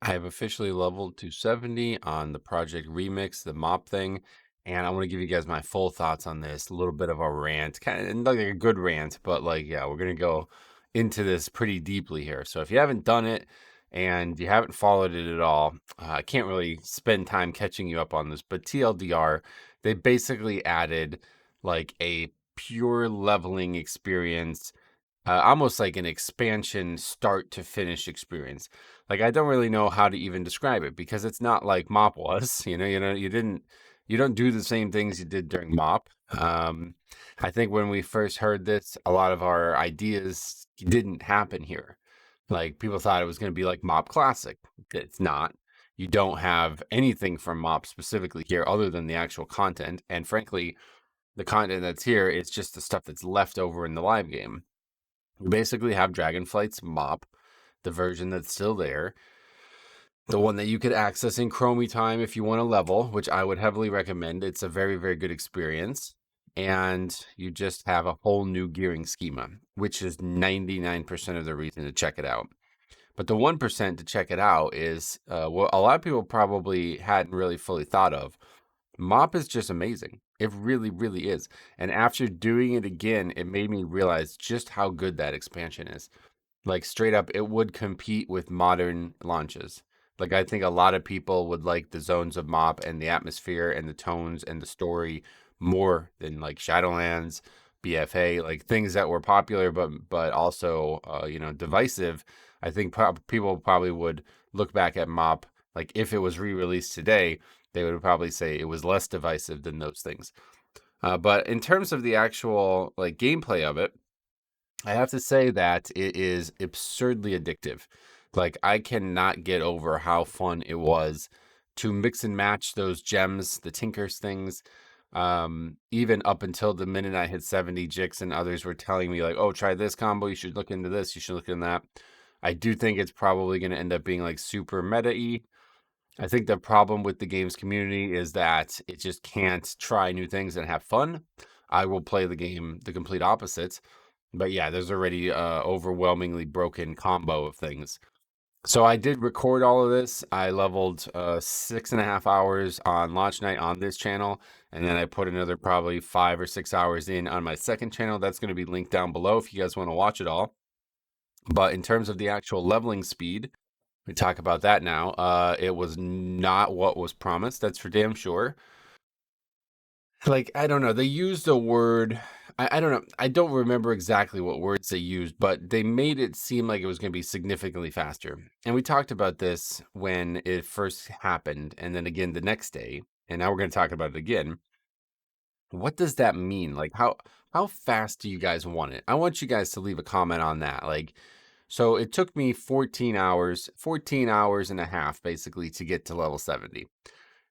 I have officially leveled to 70 on the Project Remix, the mop thing, and I want to give you guys my full thoughts on this. A little bit of a rant, kind of like a good rant, but like, yeah, we're gonna go into this pretty deeply here. So if you haven't done it and you haven't followed it at all, I can't really spend time catching you up on this, but TLDR, they basically added like a pure leveling experience, almost like an expansion start to finish experience. Like I don't really know how to even describe it because it's not like Mop was. You don't do the same things you did during Mop. I think when we first heard this, a lot of our ideas didn't happen here. Like people thought it was going to be like Mop Classic. It's not. You don't have anything from Mop specifically here other than the actual content. And frankly, the content that's here is just the stuff that's left over in the live game. You basically have Dragonflight's Mop, the version that's still there, the one that you could access in Chromie time if you want to level, which I would heavily recommend. It's a very, very good experience. And you just have a whole new gearing schema, which is 99% of the reason to check it out. But the 1% to check it out is what a lot of people probably hadn't really fully thought of. Mop is just amazing. It really, really is. And after doing it again, it made me realize just how good that expansion is. Like straight up, it would compete with modern launches. Like I think a lot of people would like the zones of Mop and the atmosphere and the tones and the story more than like Shadowlands, BFA, like things that were popular but also divisive. I think people probably would look back at Mop like if it was re-released today, they would probably say it was less divisive than those things. But in terms of the actual like gameplay of it, I have to say that it is absurdly addictive. Like I cannot get over how fun it was to mix and match those gems, the Tinkers things. Even up until the minute I hit 70, Jix and others were telling me like, "Oh, try this combo. You should look into this. You should look into that." I do think it's probably going to end up being like super meta-y. I think the problem with the games community is that it just can't try new things and have fun. I will play the game the complete opposite. But yeah, there's already a overwhelmingly broken combo of things. So I did record all of this. I leveled 6.5 hours on launch night on this channel, and then I put another probably 5 or 6 hours in on my second channel. That's going to be linked down below if you guys want to watch it all. But in terms of the actual leveling speed, we talk about that now. It was not what was promised. That's for damn sure. Like, I don't know. They used a word. I don't know. I don't remember exactly what words they used, but they made it seem like it was going to be significantly faster. And we talked about this when it first happened, and then again the next day. And now we're going to talk about it again. What does that mean? Like, how fast do you guys want it? I want you guys to leave a comment on that. Like, so it took me 14 hours and a half basically to get to level 70.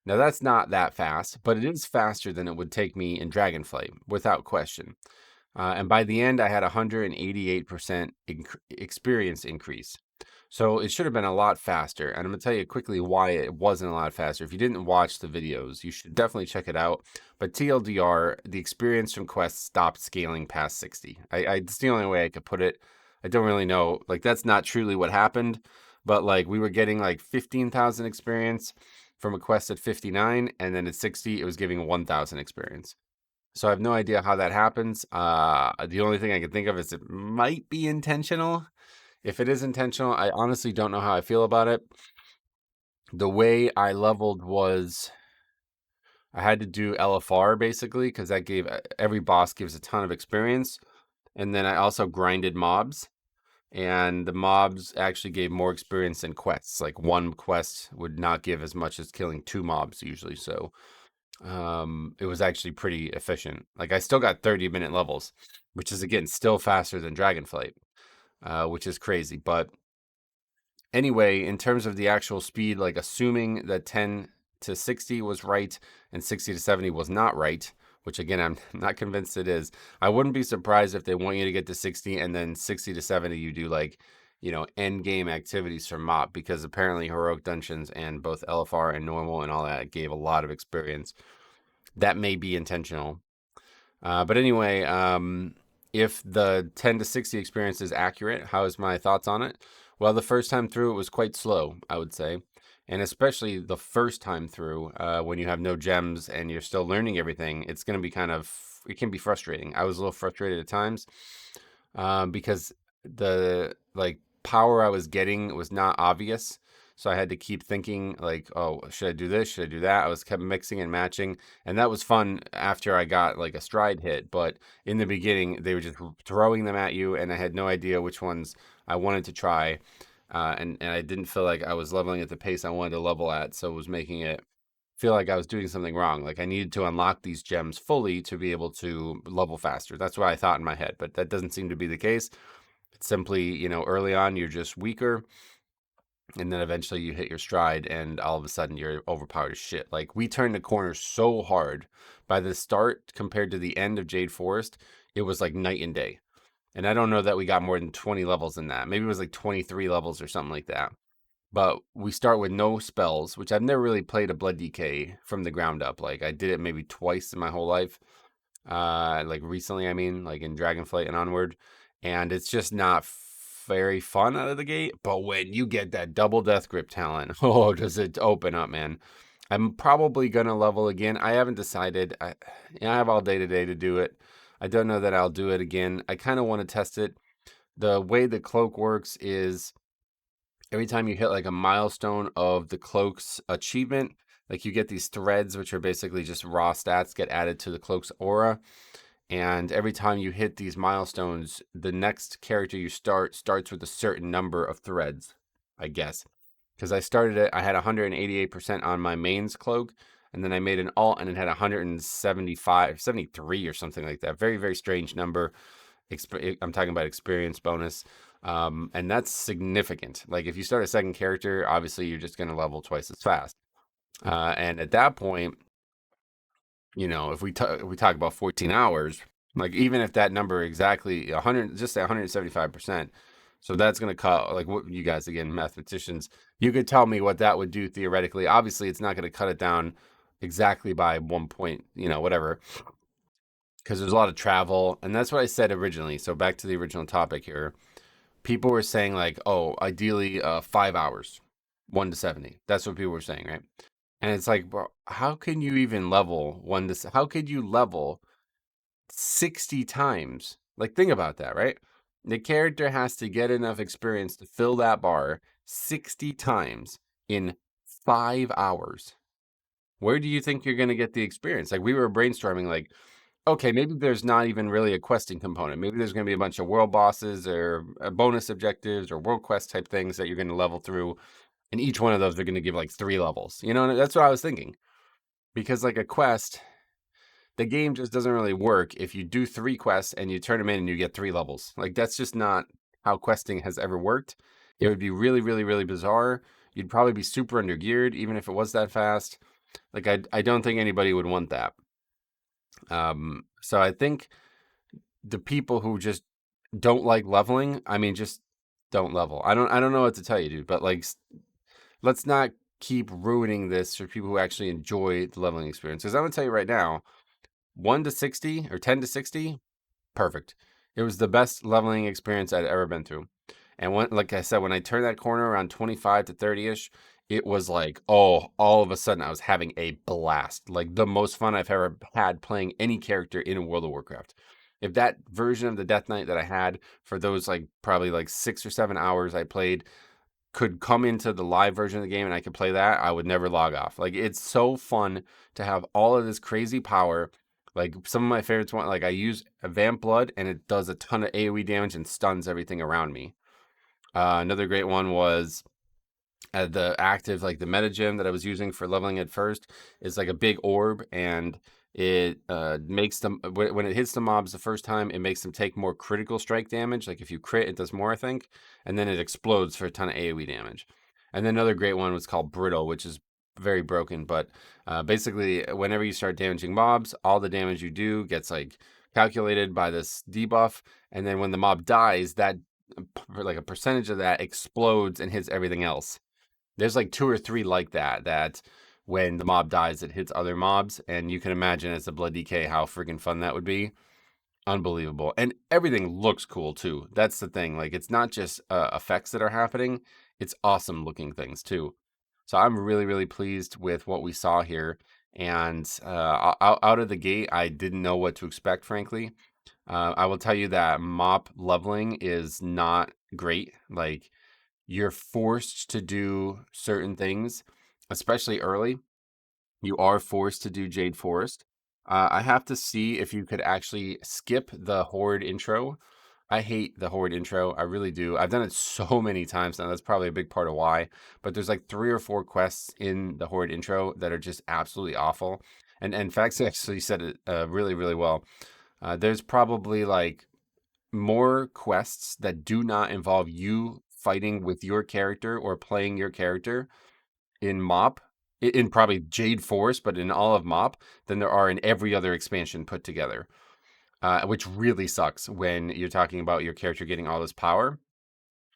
Now that's not that fast, but it is faster than it would take me in Dragonflight, without question. And by the end, I had 188% experience increase. So it should have been a lot faster. And I'm going to tell you quickly why it wasn't a lot faster. If you didn't watch the videos, you should definitely check it out. But TLDR, the experience from quests stopped scaling past 60. It's the only way I could put it. I don't really know. Like, that's not truly what happened. But, like, we were getting, like, 15,000 experience from a quest at 59. And then at 60, it was giving 1,000 experience. So I have no idea how that happens. The only thing I can think of is it might be intentional. If it is intentional, I honestly don't know how I feel about it. The way I leveled was I had to do LFR basically because that gave every boss gives a ton of experience. And then I also grinded mobs, and the mobs actually gave more experience than quests. Like one quest would not give as much as killing 2 mobs usually. So it was actually pretty efficient. Like I still got 30-minute levels, which is again still faster than Dragonflight, which is crazy. But anyway, in terms of the actual speed, like assuming that 10 to 60 was right and 60 to 70 was not right, which again, I'm not convinced it is. I wouldn't be surprised if they want you to get to 60 and then 60 to 70, you do like, end game activities for MOP, because apparently Heroic Dungeons and both LFR and normal and all that gave a lot of experience. That may be intentional. But anyway, if the 10 to 60 experience is accurate, how is my thoughts on it? Well, the first time through, it was quite slow, I would say. And especially the first time through, when you have no gems and you're still learning everything, it's going to be it can be frustrating. I was a little frustrated at times because the like power I was getting was not obvious. So I had to keep thinking like, oh, should I do this? Should I do that? I was kept mixing and matching, and that was fun after I got like a stride hit. But in the beginning, they were just throwing them at you, and I had no idea which ones I wanted to try, and I didn't feel like I was leveling at the pace I wanted to level at, so it was making it feel like I was doing something wrong. Like I needed to unlock these gems fully to be able to level faster. That's what I thought in my head, but that doesn't seem to be the case. It's simply, early on you're just weaker, and then eventually you hit your stride, and all of a sudden you're overpowered as shit. Like we turned the corner so hard by the start compared to the end of Jade Forest, it was like night and day. And I don't know that we got more than 20 levels in that. Maybe it was like 23 levels or something like that. But we start with no spells, which I've never really played a Blood DK from the ground up. Like I did it maybe twice in my whole life. Like recently, I mean, like in Dragonflight and onward. And it's just not very fun out of the gate. But when you get that double death grip talent, oh, does it open up, man. I'm probably gonna level again. I haven't decided. I have all day today to do it. I don't know that I'll do it again. I kind of want to test it. The way the cloak works is every time you hit like a milestone of the cloak's achievement, like you get these threads, which are basically just raw stats, get added to the cloak's aura. And every time you hit these milestones, the next character you starts with a certain number of threads, I guess. Because I started it, I had 188% on my mains cloak, and then I made an alt and it had 175, 73 or something like that. Very, very strange number. I'm talking about experience bonus. And that's significant. Like if you start a second character, obviously you're just going to level twice as fast. And at that point, if we talk about 14 hours, like even if that number exactly 100, just say 175%, so that's going to cut, like what you guys, again, mathematicians, you could tell me what that would do theoretically. Obviously, it's not going to cut it down exactly by 1 point, whatever, because there's a lot of travel. And that's what I said originally. So back to the original topic here. People were saying like, oh, ideally 5 hours, 1 to 70. That's what people were saying, right? And it's like, bro, how can you even level how could you level 60 times? Like, think about that, right? The character has to get enough experience to fill that bar 60 times in 5 hours. Where do you think you're going to get the experience? Like, we were brainstorming, like, okay, maybe there's not even really a questing component. Maybe there's going to be a bunch of world bosses or bonus objectives or world quest type things that you're going to level through. And each one of those are going to give like 3 levels. That's what I was thinking. Because like a quest, the game just doesn't really work if you do 3 quests and you turn them in and you get 3 levels. Like that's just not how questing has ever worked. It would be really, really, really bizarre. You'd probably be super undergeared even if it was that fast. Like I don't think anybody would want that. So I think the people who just don't like leveling, I mean, just don't level. I don't know what to tell you, dude. But like, let's not keep ruining this for people who actually enjoy the leveling experience. Because I'm gonna tell you right now, 1 to 60 or 10 to 60, perfect. It was the best leveling experience I'd ever been through. And like I said, when I turned that corner around 25 to 30ish, it was like, oh, all of a sudden I was having a blast. Like the most fun I've ever had playing any character in World of Warcraft. If that version of the Death Knight that I had for those like probably like 6 or 7 hours I played could come into the live version of the game and I could play that, I would never log off. Like it's so fun to have all of this crazy power. Like some of my favorites like I use a Vamp Blood and it does a ton of AoE damage and stuns everything around me. Another great one was the active, like the meta gem that I was using for leveling at first is like a big orb, and it makes them when it hits the mobs the first time, it makes them take more critical strike damage. Like if you crit, it does more, I think, and then it explodes for a ton of AoE damage. And then another great one was called Brittle, which is very broken, but basically, whenever you start damaging mobs, all the damage you do gets like calculated by this debuff, and then when the mob dies, that like a percentage of that explodes and hits everything else. There's like 2 or 3 like that when the mob dies, it hits other mobs, and you can imagine as a Blood DK how freaking fun that would be. Unbelievable. And everything looks cool too. That's the thing. Like it's not just effects that are happening, it's awesome looking things too. So I'm really, really pleased with what we saw here. And out of the gate, I didn't know what to expect, frankly. I will tell you that mop leveling is not great. Like you're forced to do certain things, especially early. You are forced to do Jade Forest. I have to see if you could actually skip the Horde intro. I hate the Horde intro. I really do. I've done it so many times now. That's probably a big part of why. But there's like 3 or 4 quests in the Horde intro that are just absolutely awful. And Fax actually said it really, really well. There's probably like more quests that do not involve you fighting with your character or playing your character in Mop, in probably Jade Forest, but in all of Mop, than there are in every other expansion put together. Which really sucks when you're talking about your character getting all this power.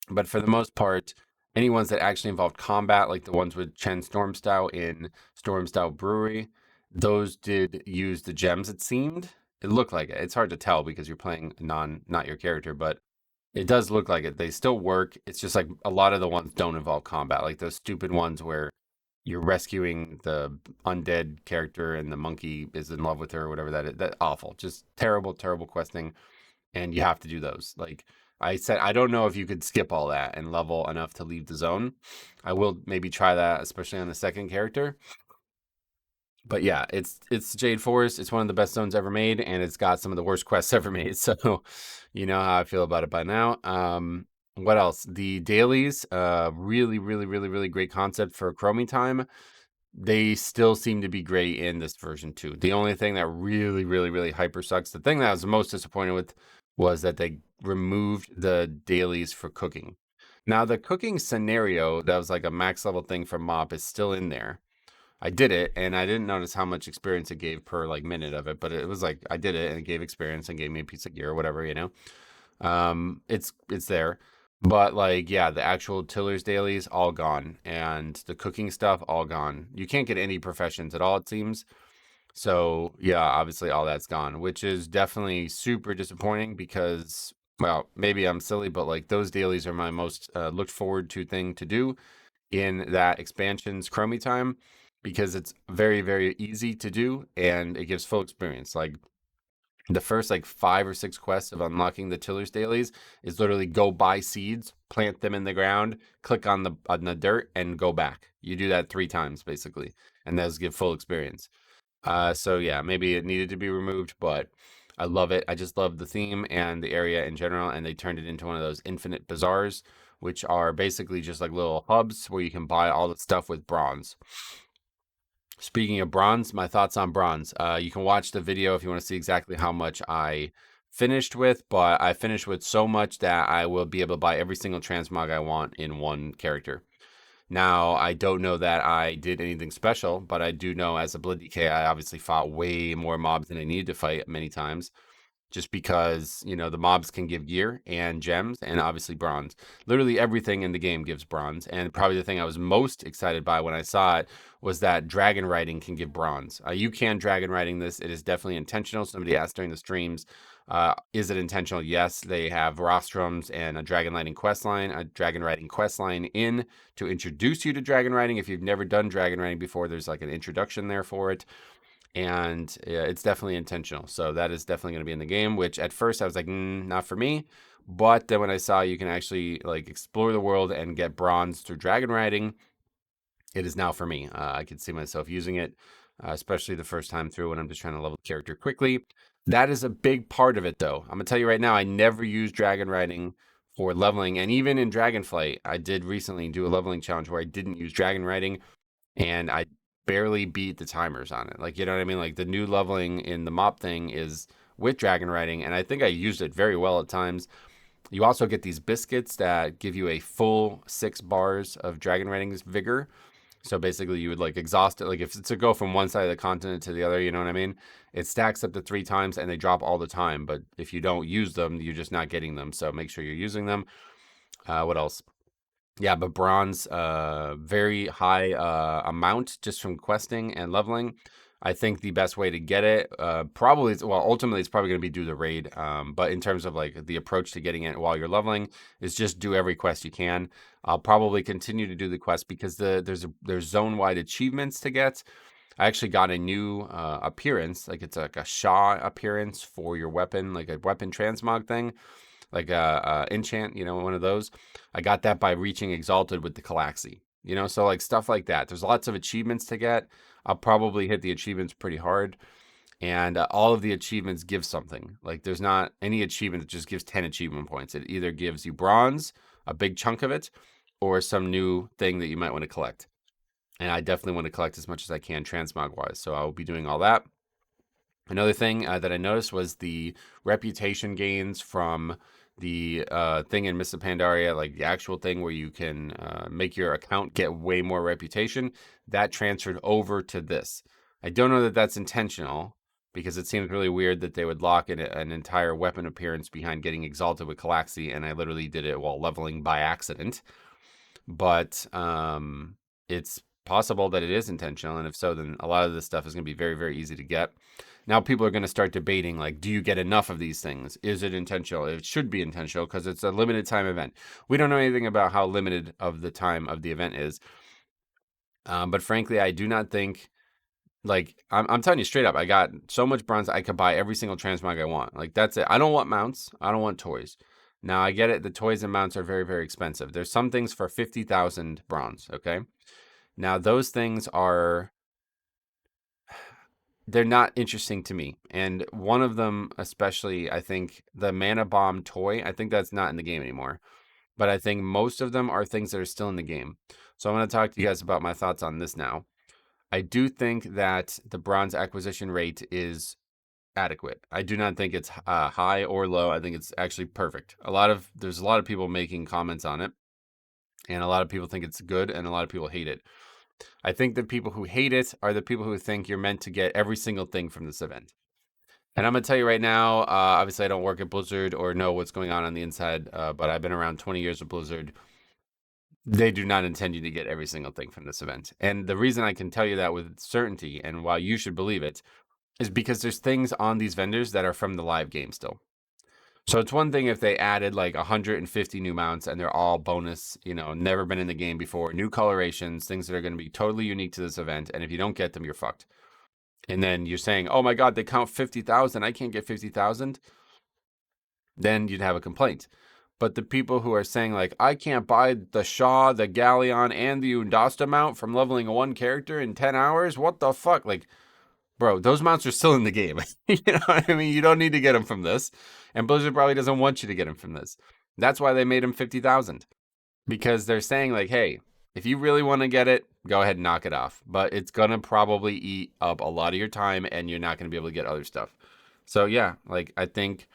But for the most part, any ones that actually involved combat, like the ones with Chen Stormstout in Stormstout Brewery, those did use the gems, it seemed. It looked like it. It's hard to tell because you're playing not your character, but it does look like it. They still work. It's just like a lot of the ones don't involve combat, like those stupid ones where you're rescuing the undead character and the monkey is in love with her or whatever that is. That awful. Just terrible, terrible questing. And you have to do those. Like I said, I don't know if you could skip all that and level enough to leave the zone. I will maybe try that, especially on the second character. But yeah, it's Jade Forest. It's one of the best zones ever made, and it's got some of the worst quests ever made. So you know how I feel about it by now. What else? The dailies, really, really, really, really great concept for Chromie time. They still seem to be great in this version too. The only thing that really, really, really hyper sucks, the thing that I was most disappointed with was that they removed the dailies for cooking. Now, the cooking scenario that was like a max level thing for Mop is still in there. I did it and I didn't notice how much experience it gave per like minute of it, but it was like I did it and it gave experience and gave me a piece of gear or whatever, you know. It's there. But like yeah, the actual tillers dailies all gone and the cooking stuff all gone. You can't get any professions at all it seems. So, yeah, obviously all that's gone, which is definitely super disappointing because well, maybe I'm silly, but like those dailies are my most looked forward to thing to do in that expansion's Chromie time because it's very, very easy to do and it gives full experience. Like the first like 5 or 6 quests of unlocking the tillers dailies is literally go buy seeds, plant them in the ground, click on the dirt, and go back. You do that 3 times basically, and those give full experience. So yeah, maybe it needed to be removed, but I love it. I just love the theme and the area in general, and they turned it into one of those infinite bazaars, which are basically just like little hubs where you can buy all the stuff with bronze. Speaking of bronze, my thoughts on bronze. You can watch the video if you want to see exactly how much I finished with, but I finished with so much that I will be able to buy every single transmog I want in one character. Now, I don't know that I did anything special, but I do know as a Blood DK, I obviously fought way more mobs than I needed to fight many times just because you know the mobs can give gear and gems and obviously bronze. Literally everything in the game gives bronze, and probably the thing I was most excited by when I saw it was that dragon riding can give bronze. You can dragon riding this. It is definitely intentional. Somebody asked during the streams, is it intentional? Yes, they have rostrums and a dragon riding quest line, a dragon riding quest line in to introduce you to dragon riding. If you've never done dragon riding before, there's like an introduction there for it, and yeah, it's definitely intentional. So that is definitely going to be in the game. Which at first I was like, not for me. But then when I saw you can actually like explore the world and get bronze through dragon riding, it is now for me. I could see myself using it, especially the first time through when I'm just trying to level the character quickly. That is a big part of it, though. I'm gonna tell you right now, I never use dragon riding for leveling, and even in Dragonflight, I did recently do a leveling challenge where I didn't use dragon riding and I barely beat the timers on it. Like, you know what I mean? Like the new leveling in the mop thing is with dragon riding, and I think I used it very well at times. You also get these biscuits that give you a full 6 bars of dragon riding's vigor. So basically, you would like exhaust it. Like if it's to go from one side of the continent to the other, you know what I mean? It stacks up to 3 times and they drop all the time. But if you don't use them, you're just not getting them. So make sure you're using them. What else? Yeah, but bronze, very high amount just from questing and leveling. I think the best way to get it, probably, well, ultimately, it's probably going to be do the raid. But in terms of like the approach to getting it while you're leveling, is just do every quest you can. I'll probably continue to do the quest because there's zone wide achievements to get. I actually got a new appearance, like it's like a Shaw appearance for your weapon, like a weapon transmog thing, like a enchant, one of those. I got that by reaching Exalted with the Calaxy, so like stuff like that. There's lots of achievements to get. I'll probably hit the achievements pretty hard, and all of the achievements give something. Like there's not any achievement that just gives 10 achievement points. It either gives you bronze, a big chunk of it, or some new thing that you might want to collect. And I definitely want to collect as much as I can transmog wise. So I will be doing all that. Another thing that I noticed was the reputation gains from the thing in Mists of Pandaria, like the actual thing where you can make your account get way more reputation. That transferred over to this. I don't know that that's intentional because it seems really weird that they would lock an entire weapon appearance behind getting exalted with Calaxy, and I literally did it while leveling by accident. But it's possible that it is intentional, and if so, then a lot of this stuff is going to be very, very easy to get. Now people are going to start debating, like, do you get enough of these things? Is it intentional? It should be intentional because it's a limited time event. We don't know anything about how limited of the time of the event is. But frankly, I do not think, like, I'm telling you straight up, I got so much bronze, I could buy every single transmog I want. Like, that's it. I don't want mounts. I don't want toys. Now, I get it. The toys and mounts are very, very expensive. There's some things for 50,000 bronze, okay? Now, those things are, they're not interesting to me. And one of them, especially, I think the Mana Bomb toy, I think that's not in the game anymore. But I think most of them are things that are still in the game. So I'm going to talk to you guys about my thoughts on this now. I do think that the bronze acquisition rate is adequate. I do not think it's high or low. I think it's actually perfect. There's a lot of people making comments on it, and a lot of people think it's good, and a lot of people hate it. I think the people who hate it are the people who think you're meant to get every single thing from this event. And I'm going to tell you right now, obviously I don't work at Blizzard or know what's going on the inside, but I've been around 20 years with Blizzard. They do not intend you to get every single thing from this event. And the reason I can tell you that with certainty and why you should believe it is because there's things on these vendors that are from the live game still. So it's one thing if they added like 150 new mounts and they're all bonus, never been in the game before, new colorations, things that are going to be totally unique to this event. And if you don't get them, you're fucked. And then you're saying, oh my God, they count 50,000. I can't get 50,000. Then you'd have a complaint. But the people who are saying like, I can't buy the Shaw, the Galleon, and the Undasta mount from leveling one character in 10 hours. What the fuck? Like, bro, those mounts are still in the game. You know what I mean? You don't need to get them from this. And Blizzard probably doesn't want you to get them from this. That's why they made them 50,000. Because they're saying like, hey, if you really want to get it, go ahead and knock it off. But it's going to probably eat up a lot of your time and you're not going to be able to get other stuff. So yeah, like I think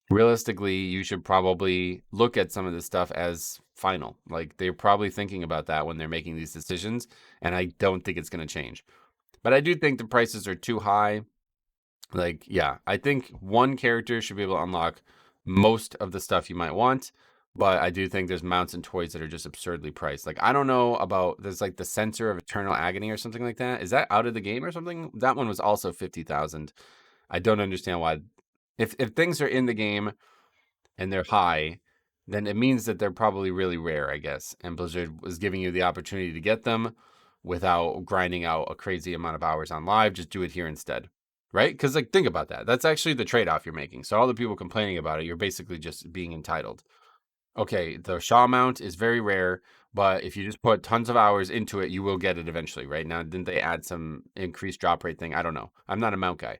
realistically, you should probably look at some of this stuff as final. Like they're probably thinking about that when they're making these decisions. And I don't think it's going to change. But I do think the prices are too high. Like, yeah, I think one character should be able to unlock most of the stuff you might want. But I do think there's mounts and toys that are just absurdly priced. Like, I don't know about, there's like the Sensor of Eternal Agony or something like that. Is that out of the game or something? That one was also 50,000. I don't understand why. If things are in the game and they're high, then it means that they're probably really rare, I guess. And Blizzard was giving you the opportunity to get them without grinding out a crazy amount of hours on live. Just do it here instead. Right? Because, like, think about that. That's actually the trade off you're making. So, all the people complaining about it, you're basically just being entitled. Okay, the Shaw mount is very rare, but if you just put tons of hours into it, you will get it eventually, right? Now, didn't they add some increased drop rate thing? I don't know. I'm not a mount guy.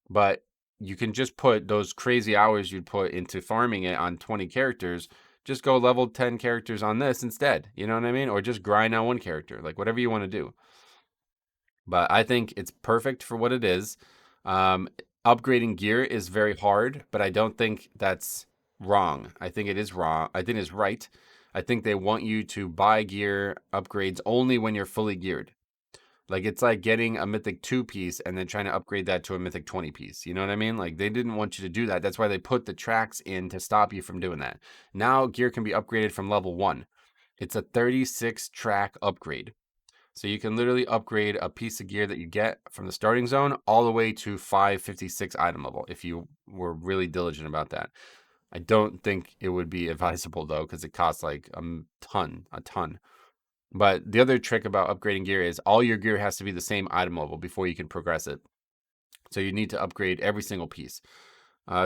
But you can just put those crazy hours you'd put into farming it on 20 characters. Just go level 10 characters on this instead. You know what I mean? Or just grind on one character, like whatever you want to do. But I think it's perfect for what it is. Upgrading gear is very hard, but I don't think that's wrong. I think it is wrong. I think it's right. I think they want you to buy gear upgrades only when you're fully geared. Like, it's like getting a Mythic 2 piece and then trying to upgrade that to a Mythic 20 piece. You know what I mean? Like, they didn't want you to do that. That's why they put the tracks in to stop you from doing that. Now, gear can be upgraded from level 1. It's a 36 track upgrade. So you can literally upgrade a piece of gear that you get from the starting zone all the way to 556 item level if you were really diligent about that. I don't think it would be advisable though, because it costs like a ton. But the other trick about upgrading gear is all your gear has to be the same item level before you can progress it. So you need to upgrade every single piece.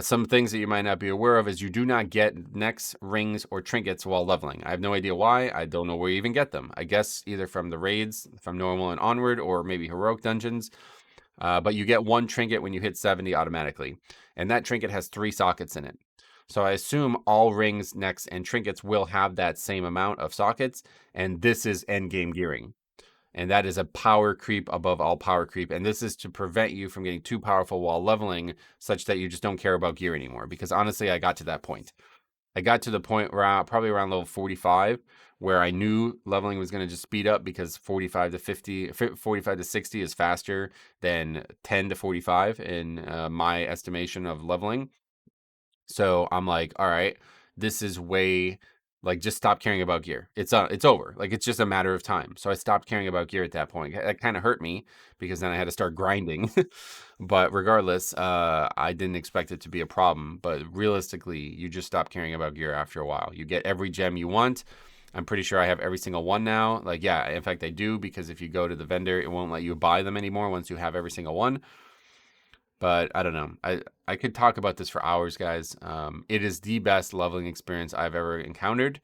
Some things that you might not be aware of is you do not get necks, rings, or trinkets while leveling. I have no idea why. I don't know where you even get them. I guess either from the raids, from normal and onward, or maybe heroic dungeons. But you get one trinket when you hit 70 automatically. And that trinket has 3 sockets in it. So I assume all rings, necks, and trinkets will have that same amount of sockets. And this is endgame gearing. And that is a power creep above all power creep. And this is to prevent you from getting too powerful while leveling, such that you just don't care about gear anymore. Because honestly, I got to that point. I got to the point where probably around level 45, where I knew leveling was going to just speed up because 45 to 50, 45 to 60 is faster than 10 to 45 in my estimation of leveling. So I'm like, all right, this is way like just stop caring about gear. It's over. Like it's just a matter of time. So I stopped caring about gear at that point. That kind of hurt me because then I had to start grinding. But regardless, I didn't expect it to be a problem. But realistically, you just stop caring about gear after a while. You get every gem you want. I'm pretty sure I have every single one now. Like, yeah, in fact, I do, because if you go to the vendor, it won't let you buy them anymore once you have every single one. But I don't know. I could talk about this for hours, guys. It is the best leveling experience I've ever encountered.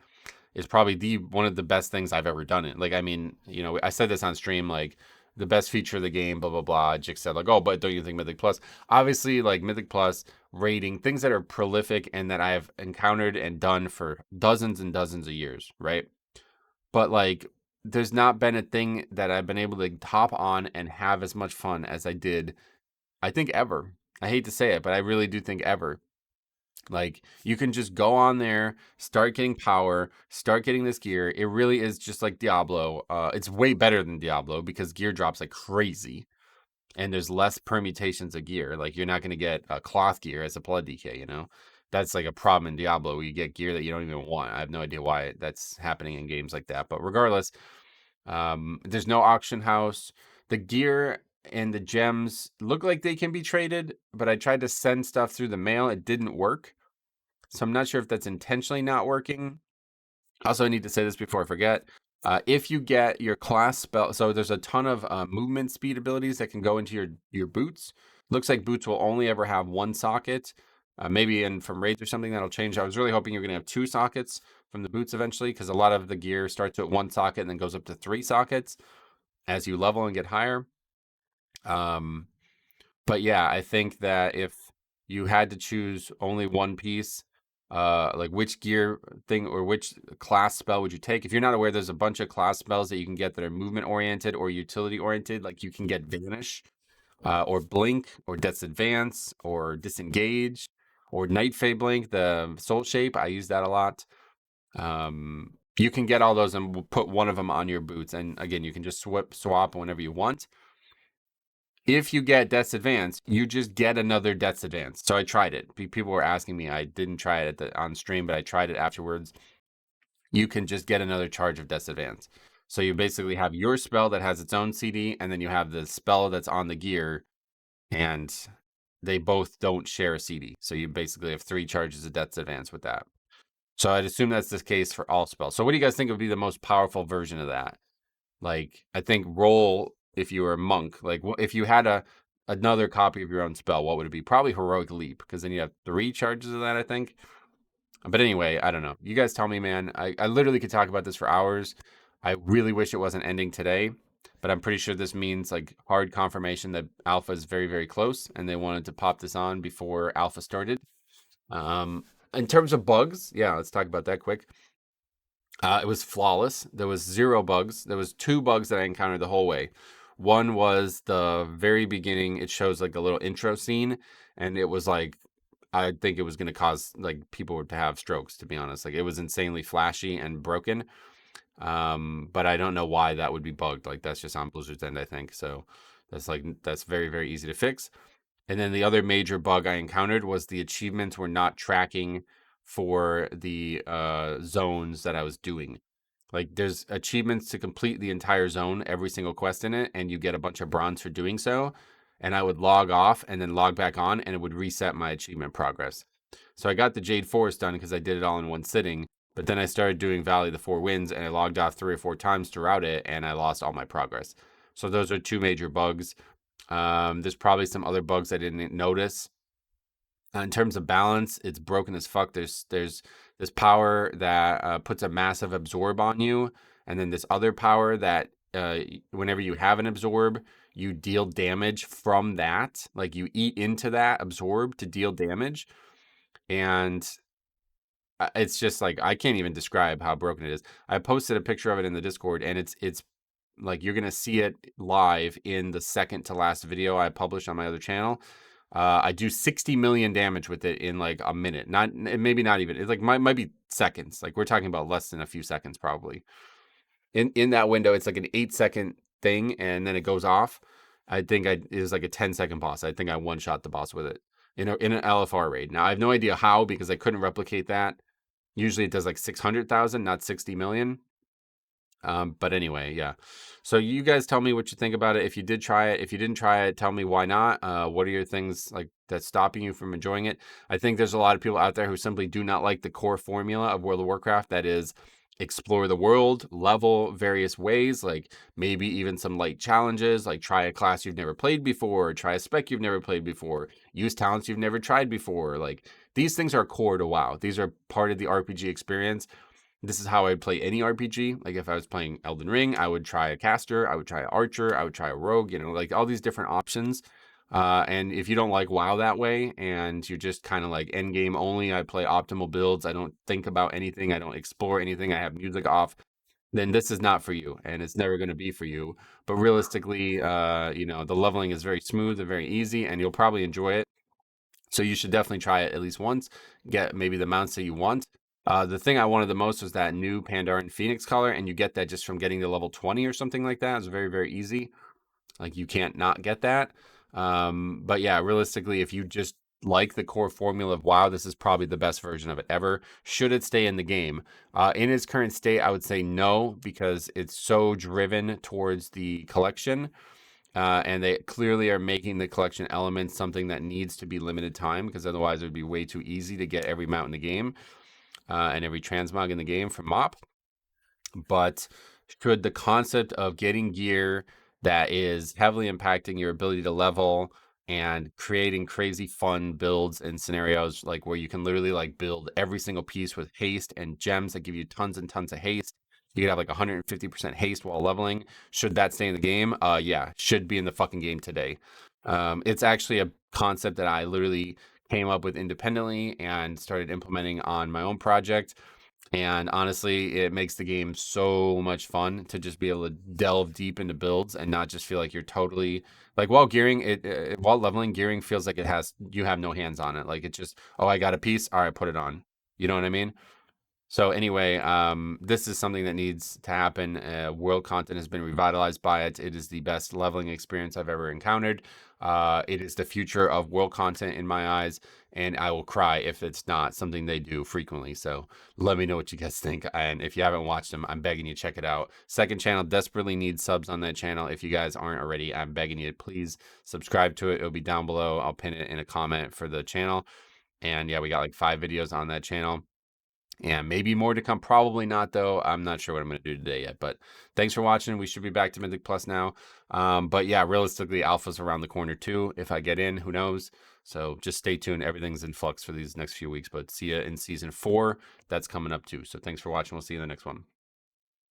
It's probably the one of the best things I've ever done it. Like, I mean, you know, I said this on stream, like the best feature of the game, blah blah blah. Jix said like, oh, but don't you think Mythic Plus? Obviously, like Mythic Plus rating, things that are prolific and that I have encountered and done for dozens and dozens of years, right? But like, there's not been a thing that I've been able to hop on and have as much fun as I did, I think, ever. I hate to say it, but I really do think ever. Like, you can just go on there, start getting power, start getting this gear. It really is just like Diablo. It's way better than Diablo because gear drops like crazy, and there's less permutations of gear. Like, you're not going to get a cloth gear as a blood DK, you know? That's like a problem in Diablo where you get gear that you don't even want. I have no idea why that's happening in games like that. But regardless, there's no auction house. The gear and the gems look like they can be traded, but I tried to send stuff through the mail. It didn't work. So I'm not sure if that's intentionally not working. Also, I need to say this before I forget. If you get your class spell, so there's a ton of movement speed abilities that can go into your boots. Looks like boots will only ever have one socket. Maybe from raids or something that'll change. I was really hoping you're going to have 2 sockets from the boots eventually, because a lot of the gear starts at 1 socket and then goes up to 3 sockets as you level and get higher. But yeah, I think that if you had to choose only one piece, like which gear thing or which class spell would you take? If you're not aware, there's a bunch of class spells that you can get that are movement oriented or utility oriented. Like you can get Vanish, or Blink, or Death's Advance, or Disengage, or Night Fae Blink, the Soul Shape. I use that a lot. You can get all those and put one of them on your boots. And again, you can just swap whenever you want. If you get Death's Advance, you just get another Death's Advance. So I tried it. People were asking me. I didn't try it on stream, but I tried it afterwards. You can just get another charge of Death's Advance. So you basically have your spell that has its own CD, and then you have the spell that's on the gear, and they both don't share a CD. So you basically have 3 charges of Death's Advance with that. So I'd assume that's the case for all spells. So what do you guys think would be the most powerful version of that? Like, I think roll if you were a monk. Like, if you had another copy of your own spell, what would it be? Probably heroic leap, because then you have 3 charges of that, I think. But anyway, I don't know. You guys tell me, man. I literally could talk about this for hours. I really wish it wasn't ending today, but I'm pretty sure this means like hard confirmation that alpha is very, very close, and they wanted to pop this on before alpha started. In terms of bugs, yeah, let's talk about that quick. It was flawless. There was 0 bugs. There was 2 bugs that I encountered the whole way. One was the very beginning. It shows like a little intro scene, and it was like, I think it was going to cause like people to have strokes, to be honest. Like, it was insanely flashy and broken. But I don't know why that would be bugged. Like, that's just on Blizzard's end, I think. So that's very, very easy to fix. And then the other major bug I encountered was the achievements were not tracking for the zones that I was doing. Like there's achievements to complete the entire zone, every single quest in it, and you get a bunch of bronze for doing so. And I would log off and then log back on, and it would reset my achievement progress. So I got the Jade Forest done because I did it all in one sitting. But then I started doing Valley of the Four Winds, and I logged off 3 or 4 times throughout it, and I lost all my progress. So those are two major bugs. There's probably some other bugs I didn't notice. In terms of balance, it's broken as fuck. There's this power that puts a massive absorb on you, and then this other power that whenever you have an absorb, you deal damage from that. Like you eat into that absorb to deal damage, and it's just like I can't even describe how broken it is. I posted a picture of it in the Discord, and it's like you're gonna see it live in the second to last video I published on my other channel. I do 60 million damage with it in like a minute. Not maybe not even. It's like might be seconds. Like we're talking about less than a few seconds probably. In that window, it's like an 8 second thing, and then it goes off. I think it was like a 10 second boss. I think I one shot the boss with it in an LFR raid. Now I have no idea how because I couldn't replicate that. Usually it does like 600,000, not 60 million. But anyway, yeah. So you guys tell me what you think about it. If you did try it, if you didn't try it, tell me why not. What are your things like that's stopping you from enjoying it? I think there's a lot of people out there who simply do not like the core formula of World of Warcraft. That is, explore the world, level various ways, like maybe even some light challenges, like try a class you've never played before, try a spec you've never played before, use talents you've never tried before. Like these things are core to WoW. These are part of the RPG experience. This is how I'd play any RPG. Like if I was playing Elden Ring, I would try a caster, I would try an archer, I would try a rogue, like all these different options. And if you don't like WoW that way and you're just kind of like end game only, I play optimal builds, I don't think about anything, I don't explore anything, I have music off, then this is not for you and it's never going to be for you. But realistically, the leveling is very smooth and very easy and you'll probably enjoy it. So you should definitely try it at least once, get maybe the mounts that you want. The thing I wanted the most was that new Pandaren Phoenix color, and you get that just from getting to level 20 or something like that. It's very, very easy. Like you can't not get that. But yeah, realistically, if you just like the core formula of WoW, this is probably the best version of it ever. Should it stay in the game? In its current state, I would say no, because it's so driven towards the collection. And they clearly are making the collection elements something that needs to be limited time because otherwise it would be way too easy to get every mount in the game and every transmog in the game from MOP. But should the concept of getting gear that is heavily impacting your ability to level and creating crazy fun builds and scenarios like where you can literally like build every single piece with haste and gems that give you tons and tons of haste, you could have like 150% haste while leveling. Should that stay in the game? Yeah, should be in the fucking game today. It's actually a concept that I literally came up with independently and started implementing on my own project. And honestly, it makes the game so much fun to just be able to delve deep into builds and not just feel like you're totally like while gearing while leveling, gearing feels like you have no hands on it. Like it's just, oh, I got a piece, all right, put it on. You know what I mean? So anyway, this is something that needs to happen. World content has been revitalized by it. It is the best leveling experience I've ever encountered. It is the future of world content in my eyes, and I will cry if it's not something they do frequently. So let me know what you guys think. And if you haven't watched them, I'm begging you, check it out. Second channel desperately needs subs on that channel. If you guys aren't already, I'm begging you to please subscribe to it. It'll be down below. I'll pin it in a comment for the channel. And yeah, we got like 5 videos on that channel. And maybe more to come. Probably not, though. I'm not sure what I'm going to do today yet. But thanks for watching. We should be back to Mythic Plus now. But yeah, realistically, Alpha's around the corner too. If I get in, who knows? So just stay tuned. Everything's in flux for these next few weeks. But see you in Season 4. That's coming up too. So thanks for watching. We'll see you in the next one.